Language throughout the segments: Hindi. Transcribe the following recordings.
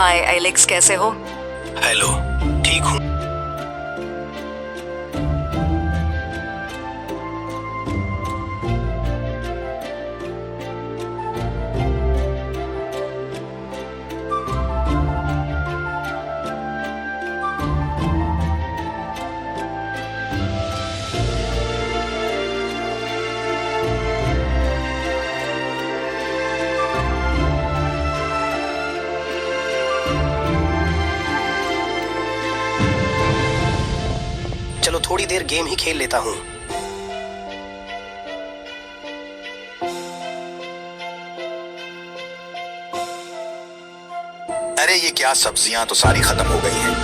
हाय एलेक्स, कैसे हो? हेलो, ठीक हूँ। चलो थोड़ी देर गेम ही खेल लेता हूँ। अरे ये क्या, सब्जियां तो सारी खत्म हो गई हैं।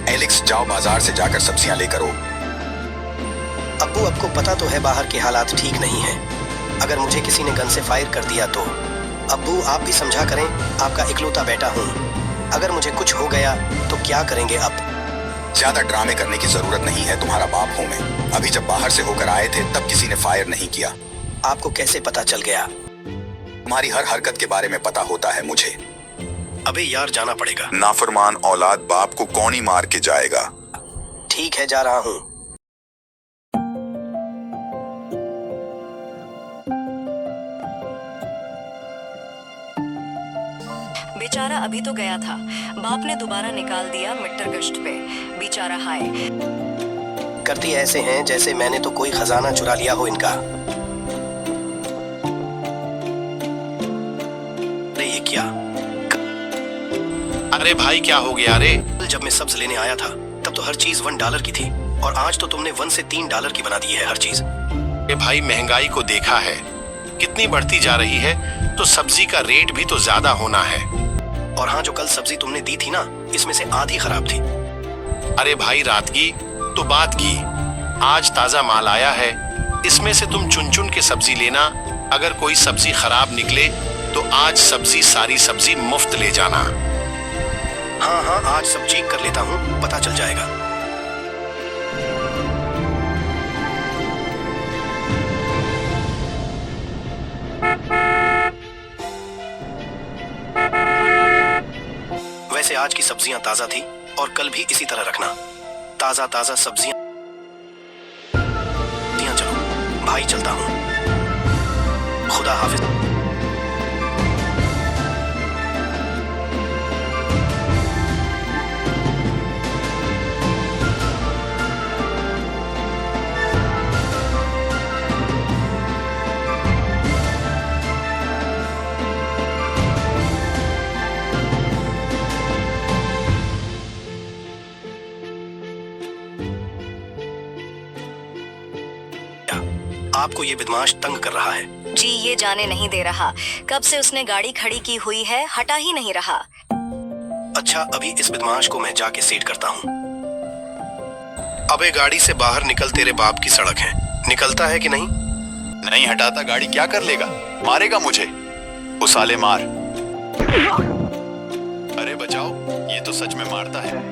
एलेक्स, जाओ बाजार से जाकर सब्जियां लेकर आओ। अब्बू, आपको पता तो है बाहर के हालात ठीक नहीं हैं। अगर मुझे किसी ने गन से फायर कर दिया तो? अब्बू, आप भी समझा करें, आपका इकलौता बेटा हूँ। अगर मुझे कुछ हो गया तो क्या करेंगे अब? ज्यादा ड्रामे करने की जरूरत नहीं है, तुम्हारा बाप हूँ मैं। अभी जब बाहर से होकर आए थे तब किसी ने फायर नहीं किया। आपको कैसे पता चल गया? तुम्हारी हर हरकत के बारे में पता होता है मुझे। अबे यार, जाना पड़ेगा। नाफरमान औलाद बाप को कौन ही मार के जाएगा। ठीक है, जा रहा हूँ। बेचारा अभी तो गया था, बाप ने दोबारा निकाल दिया मीटर गश्त पे। बेचारा हाय। करती ऐसे हैं जैसे मैंने तो कोई खजाना चुरा लिया हो इनका। अरे ये क्या? अरे भाई, क्या हो गया? अरे जब मैं सब्ज लेने आया था तब तो हर चीज $1 की थी, और आज तो तुमने 1 से $3 की बना दी है हर चीज। अरे भाई, महंगाई को देखा है कितनी बढ़ती जा रही है, तो सब्जी का रेट भी तो ज्यादा होना है। और हाँ, जो कल सब्जी तुमने दी थी ना, इसमें से आधी खराब थी। अरे भाई, रात की तो बात की, आज ताजा माल आया है, इसमें से तुम चुन चुन के सब्जी लेना। अगर कोई सब्जी खराब निकले तो आज सारी सब्जी मुफ्त ले जाना। हाँ हाँ, आज सब चेक कर लेता हूँ, पता चल जाएगा। वैसे आज की सब्जियां ताजा थी, और कल भी इसी तरह रखना। ताजा ताजा सब्जियां। चलो भाई, चलता हूँ। खुदा हाफिज। आपको ये बदमाश तंग कर रहा है। जी, ये जाने नहीं दे रहा। कब से उसने गाड़ी खड़ी की हुई है, हटा ही नहीं रहा। अच्छा, अभी इस बदमाश को मैं जाके सेट करता हूँ। अबे गाड़ी से बाहर निकल, तेरे बाप की सड़क है। निकलता है कि नहीं? नहीं हटाता गाड़ी क्या कर लेगा? मारेगा मुझे। उसाले मार। अरे बचाओ, ये तो सच में मारता है।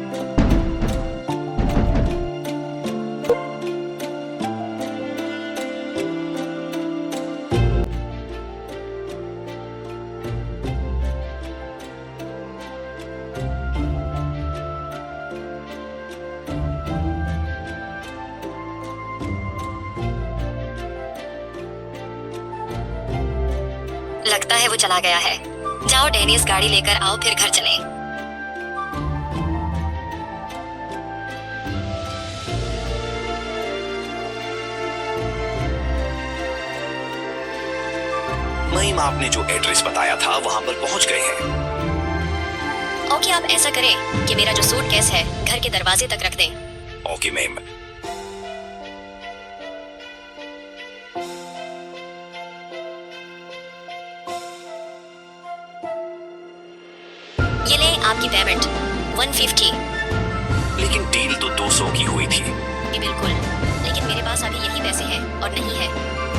लगता है वो चला गया है। जाओ डेनिस, गाड़ी लेकर आओ, फिर घर चलें। महीम, आपने जो एड्रेस बताया था वहां पर पहुंच गए हैं। ओके, आप ऐसा करें कि मेरा जो सूटकेस है घर के दरवाजे तक रख दें। ओके महीम। ये ले आपकी पेमेंट 150। लेकिन डील तो 200 की हुई थी। जी बिल्कुल, लेकिन मेरे पास अभी यही पैसे हैं और नहीं है।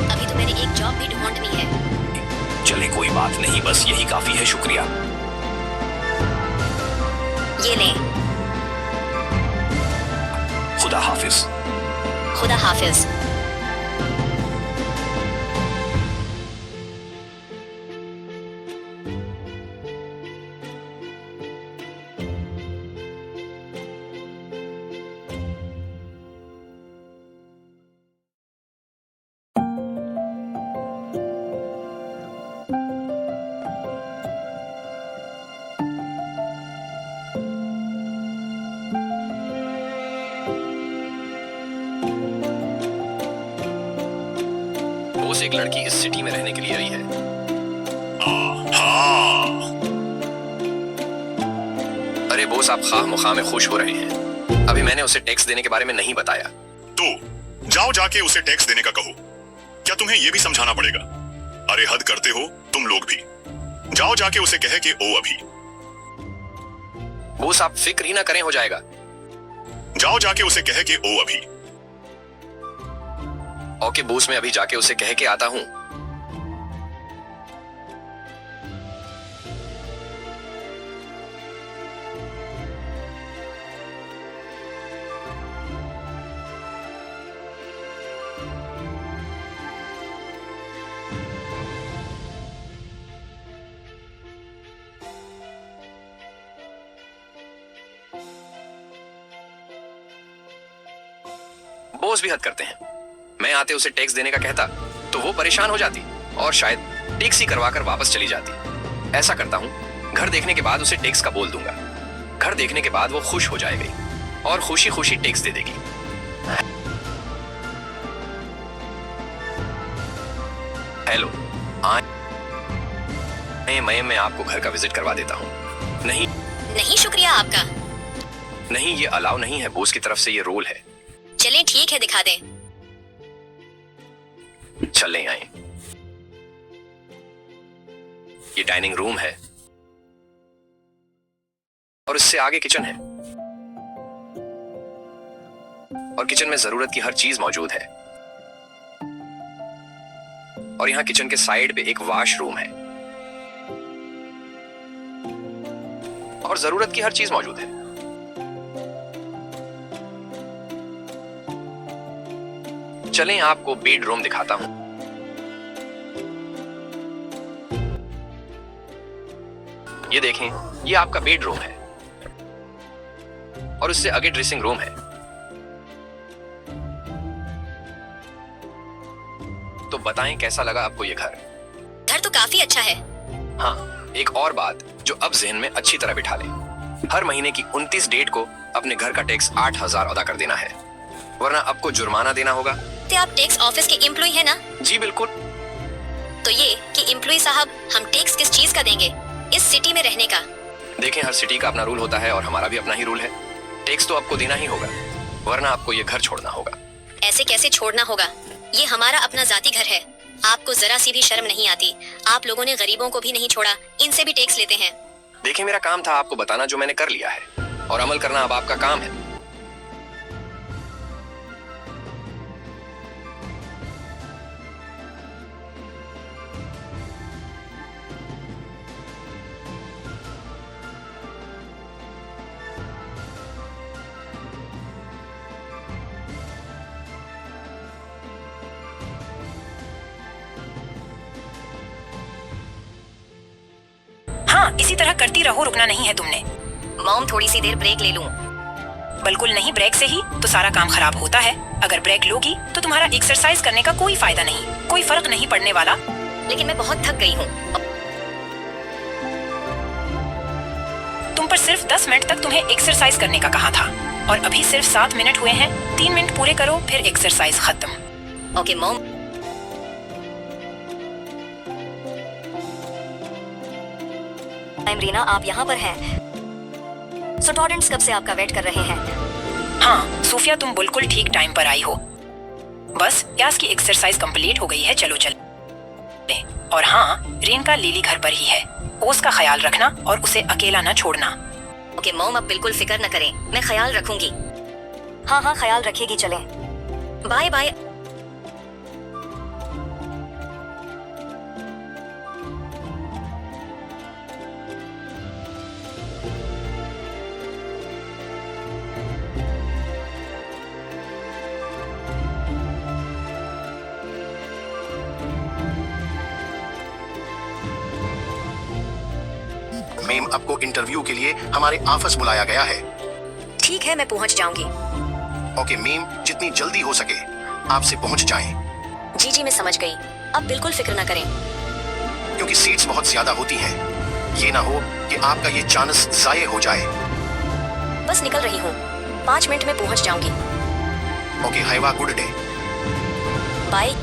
अभी तो मैंने एक जॉब भी ढूंढनी है। चले कोई बात नहीं, बस यही काफी है, शुक्रिया। ये ले। खुदा हाफिज। खुदा हाफिज। बोस एक लड़की इस सिटी में रहने के लिए आई है। हाँ, अरे बोस, आप खाह मुखाह में खुश हो रहे हैं। अभी मैंने उसे टैक्स देने के बारे में नहीं बताया। तो जाओ जाके उसे टैक्स देने का कहो। क्या तुम्हें यह भी समझाना पड़ेगा? अरे हद करते हो तुम लोग भी। जाओ जाके उसे कहे कि ओ अभी। बोस आप फिक्र ही ना करें, हो जाएगा। जाओ जाके उसे कहे कि ओ अभी। ओके बोस, मैं अभी जाके उसे कह के आता हूं। बोस भी हद करते हैं। मैं आते उसे टैक्स देने का कहता तो वो परेशान हो जाती और शायद टैक्स ही करवा कर वापस चली जाती। ऐसा करता हूं, घर देखने के बाद उसे टैक्स का बोल दूंगा। घर देखने के बाद वो खुश हो जाएगी और खुशी खुशी टैक्स दे देगी। हेलो, मैं आपको घर का विजिट करवा देता हूं। नहीं नहीं, शुक्रिया आपका। नहीं, ये अलाउ नहीं है, बोस की तरफ से ये रोल है। चलें ठीक है, दिखा दें। चलें आए। ये डाइनिंग रूम है और इससे आगे किचन है और किचन में जरूरत की हर चीज मौजूद है। और यहां किचन के साइड पे एक वॉशरूम है और जरूरत की हर चीज मौजूद है। चलें आपको बेडरूम दिखाता हूं। ये देखें, ये आपका बेडरूम है और उससे आगे ड्रेसिंग रूम है। तो बताएं कैसा लगा आपको ये घर? घर तो काफी अच्छा है। हाँ, एक और बात जो अब जहन में अच्छी तरह बिठा लें। हर महीने की 29 डेट को अपने घर का टैक्स 8,000 अदा कर देना है, वरना आपको जुर्माना देना होगा। तो आप टैक्स ऑफिस के एम्प्लॉय है ना? जी बिल्कुल। तो ये कि एम्प्लॉय साहब, हम टैक्स किस चीज का देंगे? इस सिटी में रहने का। देखें, हर सिटी का अपना रूल होता है और हमारा भी अपना ही रूल है। टैक्स तो आपको देना ही होगा, वरना आपको ये घर छोड़ना होगा। ऐसे कैसे छोड़ना होगा? ये हमारा अपना जाती घर है। आपको जरा सी भी शर्म नहीं आती? आप लोगों ने गरीबों को भी नहीं छोड़ा, इनसे भी टैक्स लेते हैं। देखें, मेरा काम था आपको बताना जो मैंने कर लिया है, और अमल करना अब आपका काम है। हाँ, इसी तरह करती रहो, रुकना नहीं है तुमने। मॉम, थोड़ी सी देर ब्रेक ले लूं? बिल्कुल नहीं, ब्रेक से ही तो सारा काम खराब होता है। अगर ब्रेक लोगी तो तुम्हारा एक्सरसाइज करने का कोई फायदा नहीं, कोई फर्क नहीं पड़ने वाला। लेकिन मैं बहुत थक गई हूँ। तुम पर सिर्फ 10 मिनट तक तुम्हें एक्सरसाइज करने का कहा था और अभी सिर्फ 7 मिनट हुए हैं। 3 मिनट पूरे करो, फिर एक्सरसाइज खत्म। Okay mom. रीना, आप यहाँ पर हैं। स्टूडेंट्स कब से आपका वेट कर रहे हैं। हाँ सूफिया, तुम बिल्कुल ठीक टाइम पर आई हो। बस यास की एक्सरसाइज कंप्लीट हो गई है, चलो चल। और हाँ, रेन का लीली घर पर ही है। ओस का ख्याल रखना और उसे अकेला न छोड़ना। ओके मॉम, अब बिल्कुल फिक्र न करें, मैं ख्याल रखूंगी। हाँ हाँ, ख्याल रखेगी, चलें। Bye bye. मैम, आपको इंटरव्यू के लिए हमारे ऑफिस बुलाया गया है। ठीक है, मैं पहुंच जाऊंगी। ओके मैम, जितनी जल्दी हो सके आपसे पहुंच जाएं। जी जी, मैं समझ गई। अब बिल्कुल फिक्र न करें। क्योंकि सीट्स बहुत ज्यादा होती हैं। ये ना हो कि आपका ये चांस जाये हो जाए। बस निकल रही हूँ, 5 मिनट में पहुंच जाऊंगी। Okay, have a good day. Bye.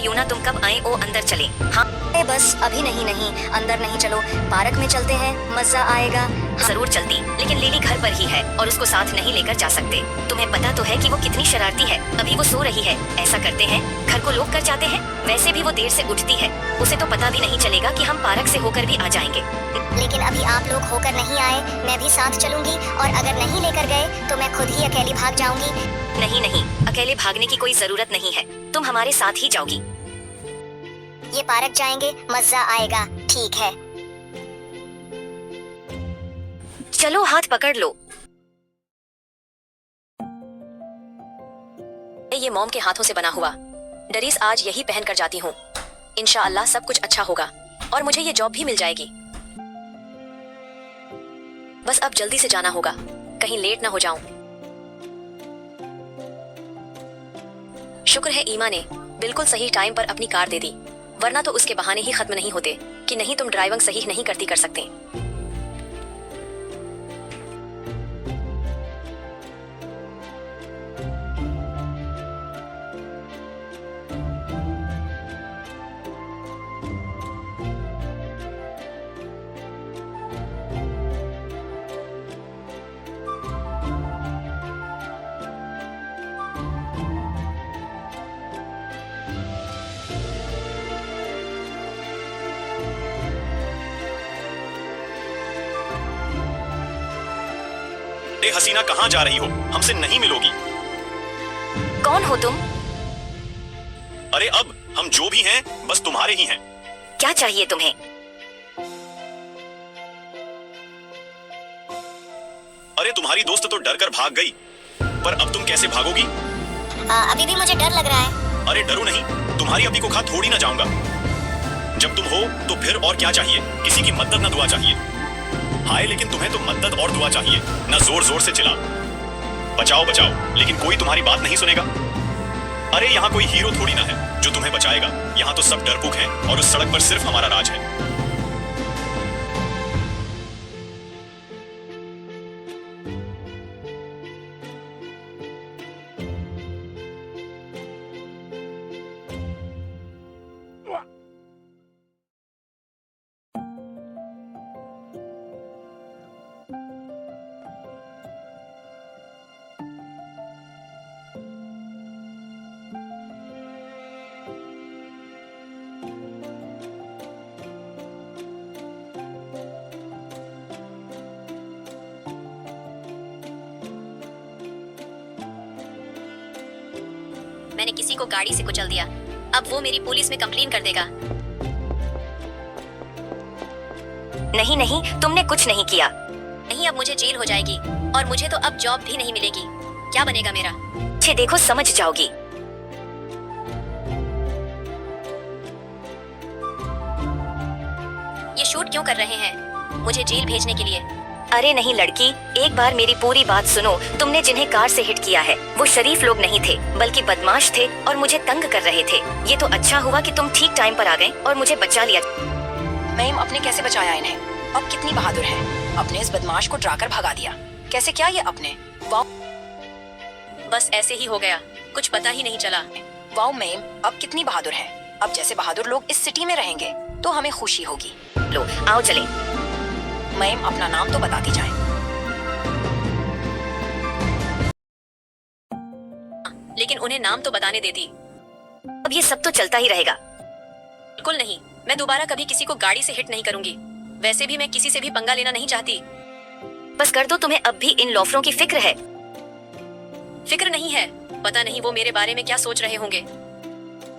यूना तुम कब आए ओ अंदर चले। हाँ बस अभी नहीं अंदर नहीं, चलो पार्क में चलते हैं, मजा आएगा। जरूर चलती, लेकिन लिली घर पर ही है और उसको साथ नहीं लेकर जा सकते। तुम्हें पता तो है कि वो कितनी शरारती है। अभी वो सो रही है। ऐसा करते हैं, घर को लॉक कर जाते हैं। वैसे भी वो देर से उठती है, उसे तो पता भी नहीं चलेगा कि हम पार्क से होकर भी आ जाएंगे। लेकिन अभी आप लोग होकर नहीं आए, मैं भी साथ चलूंगी, और अगर नहीं लेकर गए तो मैं खुद ही अकेली भाग जाऊंगी। नहीं, अकेले भागने की कोई जरूरत नहीं है, तुम हमारे साथ ही जाओगी। ये पार्क जाएंगे, मजा आएगा। ठीक है, चलो हाथ पकड़ लो। ये मॉम के हाथों से बना हुआ ड्रेस आज यही पहन कर जाती हूँ। इंशाअल्लाह सब कुछ अच्छा होगा और मुझे ये जॉब भी मिल जाएगी। बस अब जल्दी से जाना होगा, कहीं लेट ना हो जाऊं। शुक्र है ईमा ने बिल्कुल सही टाइम पर अपनी कार दे दी, वरना तो उसके बहाने ही खत्म नहीं होते कि नहीं तुम ड्राइविंग सही नहीं करती कर सकते। ए हसीना, कहाँ जा रही हो? हमसे नहीं मिलोगी। कौन हो तुम? अरे अब हम जो भी हैं बस तुम्हारे ही हैं। क्या चाहिए तुम्हें? अरे तुम्हारी दोस्त तो डर कर भाग गई, पर अब तुम कैसे भागोगी? अभी भी मुझे डर लग रहा है। अरे डरो नहीं, तुम्हारी अपी को खा थोड़ी ना जाऊंगा। जब तुम हो तो फिर और क्या चाहिए? किसी की मदद ना दुआ चाहिए। हाय, लेकिन तुम्हें तो मदद और दुआ चाहिए, ना जोर जोर से चिल्ला। बचाओ बचाओ, लेकिन कोई तुम्हारी बात नहीं सुनेगा। अरे यहाँ कोई हीरो थोड़ी ना है जो तुम्हें बचाएगा। यहाँ तो सब डरपोक हैं और उस सड़क पर सिर्फ हमारा राज है। मैंने किसी को गाड़ी से कुचल दिया, अब वो मेरी पुलिस में कंप्लेन कर देगा। नहीं, तुमने कुछ नहीं किया। नहीं, अब मुझे जेल हो जाएगी और मुझे तो अब जॉब भी नहीं मिलेगी। क्या बनेगा मेरा? छे देखो, समझ जाओगी। ये शूट क्यों कर रहे हैं? मुझे जेल भेजने के लिए। अरे नहीं लड़की, एक बार मेरी पूरी बात सुनो। तुमने जिन्हें कार से हिट किया है वो शरीफ लोग नहीं थे, बल्कि बदमाश थे और मुझे तंग कर रहे थे। ये तो अच्छा हुआ कि तुम ठीक टाइम पर आ गए और मुझे बचा लिया। मैम, अपने कैसे बचाया इन्हें? अब कितनी बहादुर है, अपने इस बदमाश को डराकर भगा दिया। कैसे क्या ये अपने? वाह, बस ऐसे ही हो गया, कुछ पता ही नहीं चला। वाह मैम, अब कितनी बहादुर है। अब जैसे बहादुर लोग इस सिटी में रहेंगे तो हमें खुशी होगी। लो आओ चले। मैम, अपना नाम तो बताती जाएं। लेकिन उन्हें नाम तो बताने देती। अब ये सब तो चलता ही रहेगा। बिल्कुल नहीं, मैं दोबारा कभी किसी को गाड़ी से हिट नहीं करूंगी। वैसे भी मैं किसी से भी पंगा लेना नहीं चाहती। बस कर दो, तुम्हें अब भी इन लोफरों की फिक्र है। फिक्र नहीं है, पता नहीं वो मेरे बारे में क्या सोच रहे होंगे।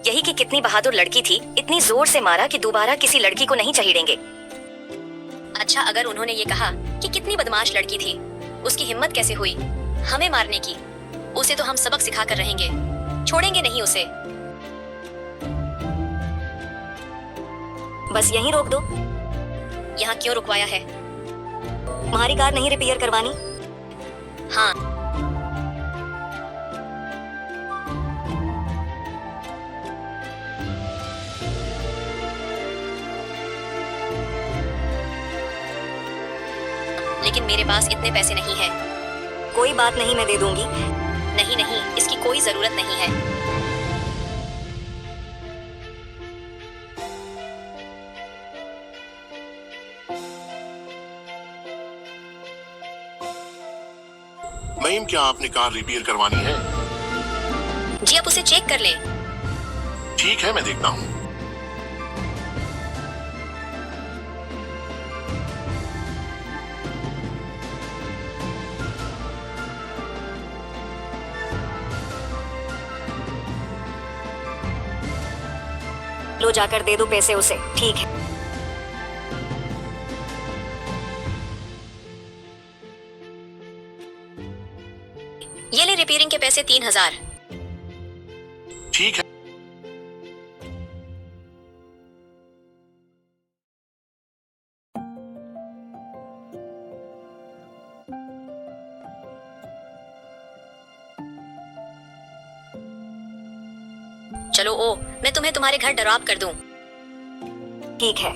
यही कि कितनी बहादुर लड़की थी, इतनी जोर से मारा कि दोबारा किसी लड़की को नहीं चहीड़ेंगे। अच्छा, अगर उन्होंने ये कहा कि कितनी बदमाश लड़की थी, उसकी हिम्मत कैसे हुई हमें मारने की? उसे तो हम सबक सिखा कर रहेंगे, छोड़ेंगे नहीं उसे। बस यहीं रोक दो। यहाँ क्यों रुकवाया है? तुम्हारी कार नहीं रिपेयर करवानी? हाँ। लेकिन मेरे पास इतने पैसे नहीं हैं। कोई बात नहीं, मैं दे दूंगी। नहीं, इसकी कोई जरूरत नहीं है। महीम, क्या आपने कार रिपेयर करवानी है? जी आप उसे चेक कर लें। ठीक है, मैं देखता हूँ। लो जाकर दे दो पैसे उसे। ठीक है। ये ले रिपेयरिंग के पैसे 3000। ठीक है। चलो ओ, मैं तुम्हें तुम्हारे घर ड्रॉप कर दूं। ठीक है।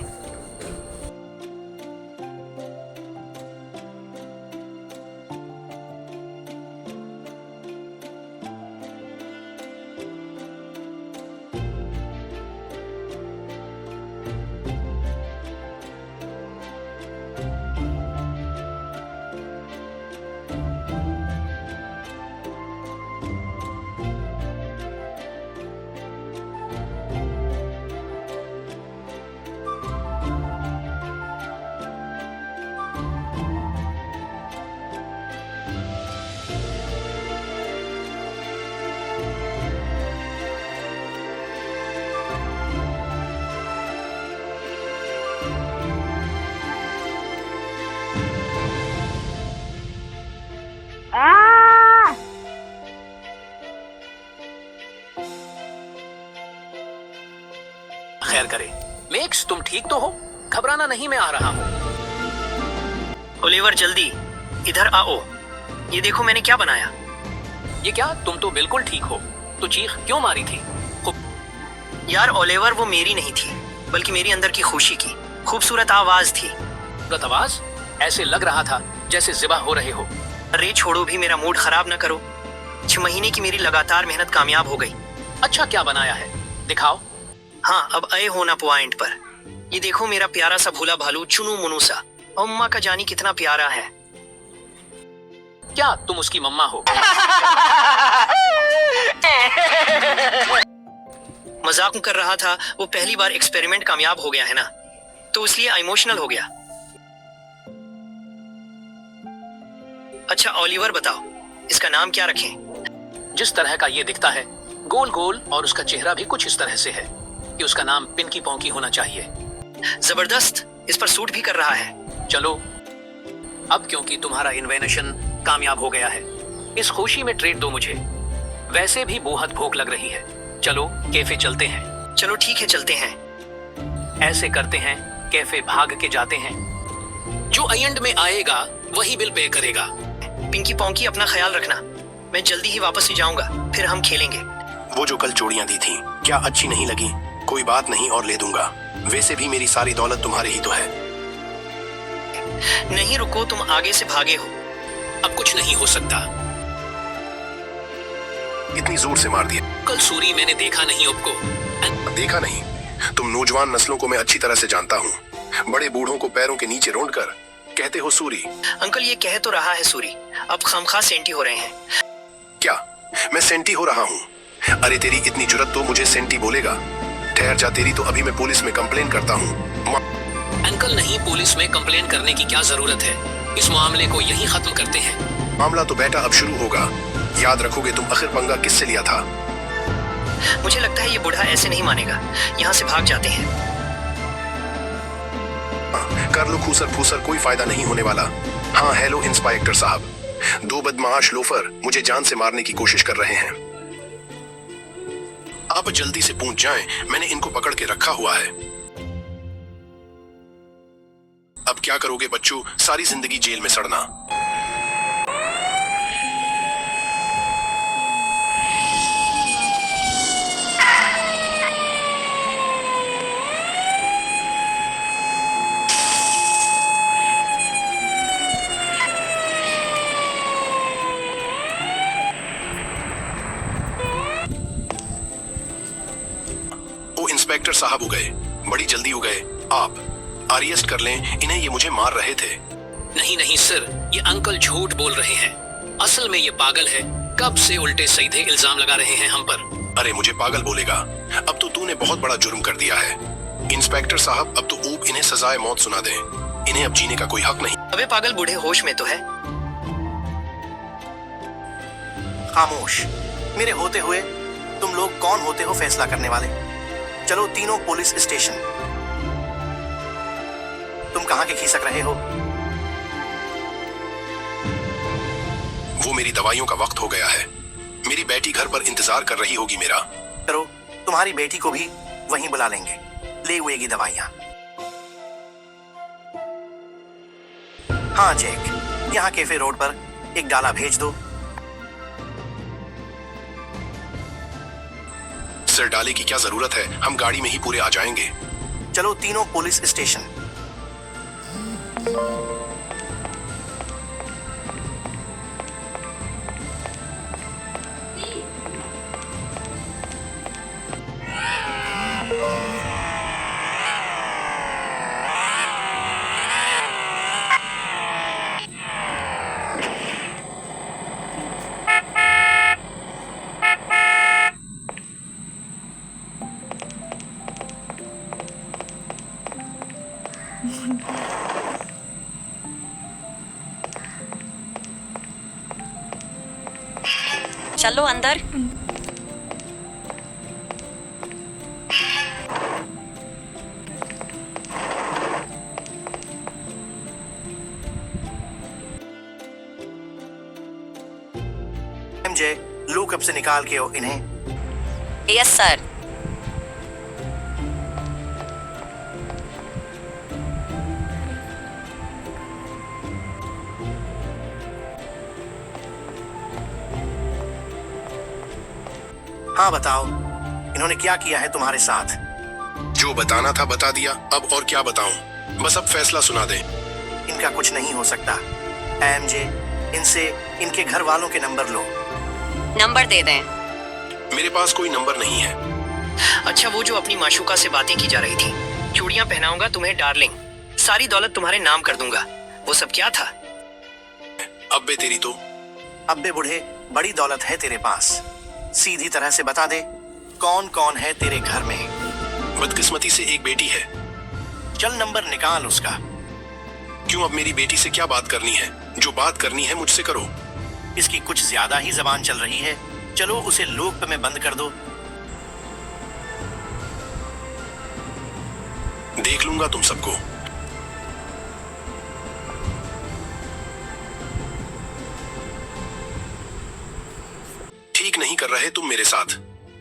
खैर करे। मेक्स, तुम ठीक तो हो? घबराना नहीं, मैं आ रहा हूँ। ओलिवर जल्दी इधर आओ। ये देखो मैंने क्या बनाया। ये क्या? तुम तो बिल्कुल ठीक हो। तो चीख क्यों मारी थी? यार ओलिवर, वो मेरी नहीं थी बल्कि मेरी अंदर की खुशी की खूबसूरत आवाज थी। खूबसूरत आवाज? ऐसे लग रहा था जैसे ज़िबा हो रहे हो। अरे छोड़ो भी, मेरा मूड खराब न करो। 6 महीने की मेरी लगातार मेहनत कामयाब हो गई। अच्छा, क्या बनाया है? दिखाओ। हाँ, अब आए हो ना पॉइंट पर। ये देखो मेरा प्यारा सा भूला भालू चुनू मुनू सा। और मम्मा का जानी कितना प्यारा है। क्या तुम उसकी मम्मा हो? मजाक कर रहा था। वो पहली बार एक्सपेरिमेंट कामयाब हो गया है ना, तो इसलिए इमोशनल हो गया। अच्छा ओलिवर बताओ, इसका नाम क्या रखें? जिस तरह का ये दिखता है, गोल गोल, और उसका चेहरा भी कुछ इस तरह से है कि उसका नाम पिंकी पोंकी होना चाहिए। जबरदस्त, इस पर सूट भी कर रहा है। चलो अब, क्योंकि तुम्हारा इन्वेंशन कामयाब हो गया है, इस खुशी में ट्रीट दो मुझे। वैसे भी बहुत भूख लग रही है। चलो कैफे चलते हैं। चलो ठीक है, चलते हैं। ऐसे करते हैं, कैफे भाग के जाते हैं। जो एंड में आएगा वही बिल पे करेगा। पिंकी पोंकी, अपना ख्याल रखना। मैं जल्दी ही वापस ही जाऊंगा, फिर हम खेलेंगे। वो जो कल चूड़ियां दी थी, क्या अच्छी नहीं लगी? कोई बात नहीं, और ले दूंगा। वैसे भी मेरी सारी दौलत तुम्हारे ही तो है। नहीं रुको, तुम आगे से भागे हो। अब कुछ नहीं हो सकता। इतनी जोर से मार दिया। कल सूरी मैंने देखा नहीं आपको। देखा नहीं? तुम नौजवान नस्लों को मैं अच्छी तरह से जानता हूँ। बड़े बूढ़ों को पैरों के नीचे रोंद कर कहते हो सूरी। अंकल ये कह तो रहा है सूरी, अब खामखा सेंटी हो रहे हैं। क्या मैं सेंटी हो रहा हूँ? अरे तेरी इतनी जुर्रत तो मुझे सेंटी बोलेगा? ठहर जा, तेरी तो अभी मैं पुलिस में कंप्लेन करता हूँ। अंकल नहीं, पुलिस में कंप्लेन करने की क्या जरूरत है? इस मामले को यहीं खत्म करते हैं। मामला तो बेटा अब शुरू होगा। याद रखोगे तुम आखिर पंगा किससे लिया था? मुझे लगता है ये बूढ़ा ऐसे नहीं मानेगा। यहाँ से भाग जाते हैं। कर लो खूसर फूसर, कोई फायदा नहीं होने वाला। हाँ हेलो इंस्पेक्टर साहब, 2 बदमाश लोफर मुझे जान से मारने की कोशिश कर रहे हैं। आप जल्दी से पहुंच जाएं, मैंने इनको पकड़ के रखा हुआ है। अब क्या करोगे बच्चों? सारी जिंदगी जेल में सड़ना। इंस्पेक्टर साहब हो गए, बड़ी जल्दी हो गए। आप अरेस्ट कर लें इन्हें, ये मुझे मार रहे थे। नहीं नहीं सर, ये अंकल झूठ बोल रहे हैं। असल में ये पागल है, कब से उल्टे सीधे इल्जाम लगा रहे हैं हम पर। अरे मुझे पागल बोलेगा? अब तो तूने बहुत बड़ा जुर्म कर दिया है। इंस्पेक्टर साहब, अब तो ऊब इन्हें सजाए मौत सुना दे। इन्हें अब जीने का कोई हक नहीं। अबे पागल बूढ़े, होश में तो है? खामोश। मेरे होते हुए तुम लोग कौन होते हो फैसला करने वाले? चलो तीनों पुलिस स्टेशन। तुम कहां के खिसक रहे हो? वो मेरी दवाइयों का वक्त हो गया है। मेरी बेटी घर पर इंतजार कर रही होगी मेरा। करो, तुम्हारी बेटी को भी वहीं बुला लेंगे, ले हुएगी दवाइयां। हाँ जैक, यहाँ कैफे रोड पर एक डाला भेज दो। सर, डाले की क्या जरूरत है? हम गाड़ी में ही पूरे आ जाएंगे। चलो तीनों पुलिस स्टेशन। चलो अंदर। एमजे, लूकअप से निकाल के इन्हें। Yes sir. हाँ बताओ, इन्होंने क्या किया है तुम्हारे साथ? जो बताना था बता दिया, अब और क्या बताऊं? बस अब फैसला सुना दे। इनका कुछ नहीं हो सकता। एमजे, इनसे इनके घर वालों के नंबर लो। नंबर दे दें। मेरे पास कोई नंबर नहीं है। अच्छा, वो जो अपनी माशूका से बातें की जा रही थी, चूड़ियां पहनाऊंगा तुम्हें डार्लिंग, सारी दौलत तुम्हारे नाम कर दूंगा, वो सब क्या था? अब्बे तेरी तो। अब्बे बूढ़े, बड़ी दौलत है तेरे पास। सीधी तरह से बता दे, कौन कौन है तेरे घर में? बदकिस्मती से एक बेटी है। चल नंबर निकाल उसका। क्यों, अब मेरी बेटी से क्या बात करनी है? जो बात करनी है मुझसे करो। इसकी कुछ ज्यादा ही जबान चल रही है। चलो उसे लूप में बंद कर दो। देख लूंगा तुम सबको। ठीक नहीं कर रहे तुम मेरे साथ।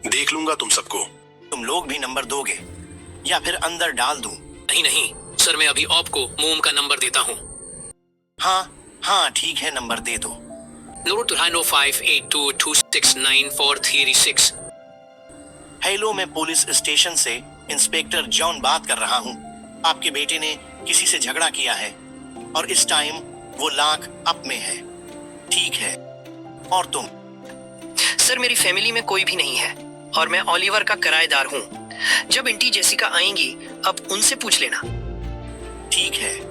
देख लूंगा तुम सबको। तुम लोग भी नंबर दोगे या फिर अंदर डाल दूं? नहीं नहीं सर, मैं अभी आपको मोम का नंबर देता हूँ। हाँ हाँ ठीक है, नंबर दे दो। नोट 90582269436। हेलो, मैं पुलिस स्टेशन से इंस्पेक्टर जॉन बात कर रहा हूँ। आपके बेटे ने किसी से झगड़ा किया है और इस टाइम वो लॉक अप में है। ठीक है, और तुम? सर, मेरी फैमिली में कोई भी नहीं है और मैं ओलिवर का किराएदार हूँ। जब आंटी जेसिका आएंगी, अब उनसे पूछ लेना। ठीक है,